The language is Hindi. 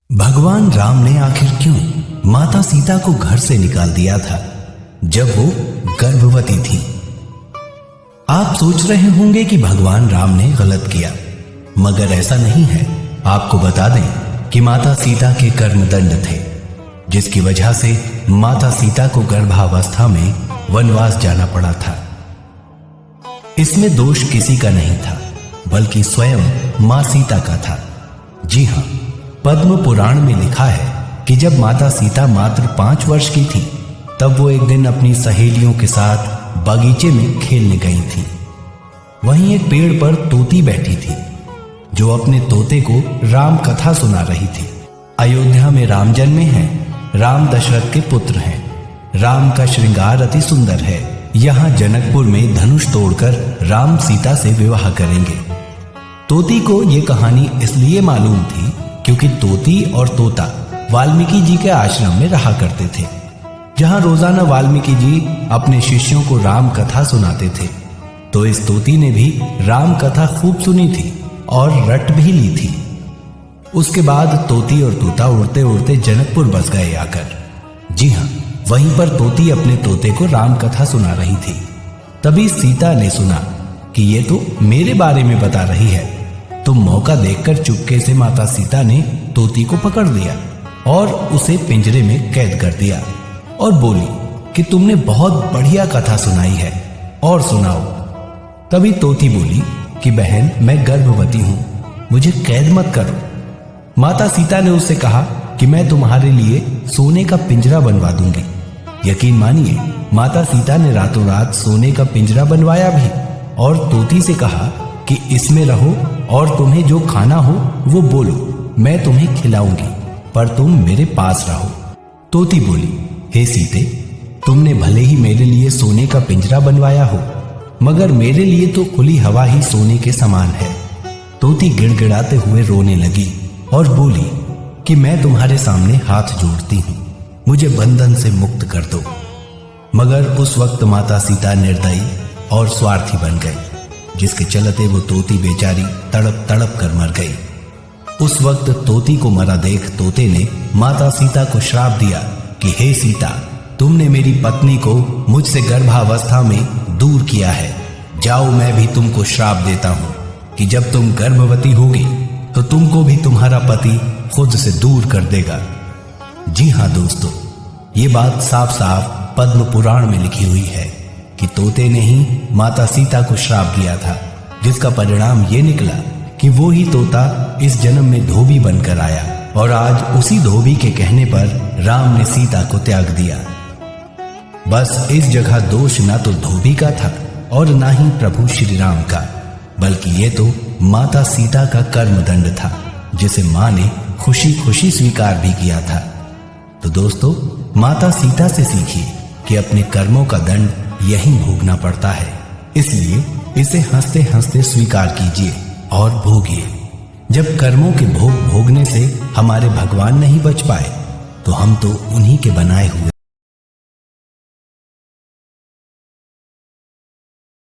भगवान राम ने आखिर क्यों माता सीता को घर से निकाल दिया था जब वो गर्भवती थी। आप सोच रहे होंगे कि भगवान राम ने गलत किया, मगर ऐसा नहीं है। आपको बता दें कि माता सीता के कर्मदंड थे, जिसकी वजह से माता सीता को गर्भावस्था में वनवास जाना पड़ा था। इसमें दोष किसी का नहीं था, बल्कि स्वयं मां सीता का था। जी हां, पद्म पुराण में लिखा है कि जब माता सीता मात्र 5 वर्ष की थी, तब वो एक दिन अपनी सहेलियों के साथ बगीचे में खेलने गई थी। वहीं एक पेड़ पर तोती बैठी थी, जो अपने तोते को राम कथा सुना रही थी। अयोध्या में राम जन्मे हैं, राम दशरथ के पुत्र हैं, राम का श्रृंगार अति सुंदर है। यहाँ जनकपुर में धनुष तोड़कर राम सीता से विवाह करेंगे। तोती को ये कहानी इसलिए मालूम थी क्योंकि तोती और तोता वाल्मीकि जी के आश्रम में रहा करते थे, जहां रोजाना वाल्मीकि जी अपने शिष्यों को राम कथा सुनाते थे। तो इस तोती ने भी राम कथा खूब सुनी थी और रट भी ली थी। उसके बाद तोती और तोता उड़ते उड़ते जनकपुर बस गए आकर। जी हां, वहीं पर तोती अपने तोते को राम कथा सुना रही थी। तभी सीता ने सुना कि ये तो मेरे बारे में बता रही है। तो मौका देखकर चुपके से माता सीता ने तोती को पकड़ लिया और उसे पिंजरे में कैद कर दिया और बोली कि तुमने बहुत बढ़िया कथा सुनाई है, और सुनाओ। तभी तोती बोली कि बहन, मैं गर्भवती हूं, मुझे कैद मत करो। माता सीता ने उससे कहा कि मैं तुम्हारे लिए सोने का पिंजरा बनवा दूंगी। यकीन मानिए, माता सीता ने रातों रात सोने का पिंजरा बनवाया भी और तोती से कहा कि इसमें रहो और तुम्हें जो खाना हो वो बोलो, मैं तुम्हें खिलाऊंगी, पर तुम मेरे पास रहो। तोती बोली, हे सीते, तुमने भले ही मेरे लिए सोने का पिंजरा बनवाया हो, मगर मेरे लिए तो खुली हवा ही सोने के समान है। तोती गिड़गिड़ाते हुए रोने लगी और बोली कि मैं तुम्हारे सामने हाथ जोड़ती हूं, मुझे बंधन से मुक्त कर दो। मगर उस वक्त माता सीता निर्दयी और स्वार्थी बन गई, जिसके चलते वो तोती बेचारी तड़प तड़प कर मर गई। उस वक्त तोती को मरा देख तोते ने माता सीता को श्राप दिया कि हे सीता, तुमने मेरी पत्नी को मुझसे गर्भावस्था में दूर किया है। जाओ, मैं भी तुमको श्राप देता हूं कि जब तुम गर्भवती होगी तो तुमको भी तुम्हारा पति खुद से दूर कर देगा। जी हां दोस्तों, ये बात साफ साफ पद्म पुराण में लिखी हुई है कि तोते ने ही माता सीता को श्राप दिया था, जिसका परिणाम ये निकला कि वो ही तोता इस जन्म में धोबी बनकर आया, और आज उसी धोबी के कहने पर राम ने सीता को त्याग दिया। बस इस जगह दोष ना तो धोबी का था और ना ही प्रभु श्री राम का, बल्कि ये तो माता सीता का कर्मदंड था, जिसे मां ने खुशी खुशी स्वीकार भी किया था। तो दोस्तों, माता सीता से सीखिए कि अपने कर्मों का दंड यही भोगना पड़ता है, इसलिए इसे हंसते हंसते स्वीकार कीजिए और भोगिए। जब कर्मों के भोग भोगने से हमारे भगवान नहीं बच पाए, तो हम तो उन्हीं के बनाए हुए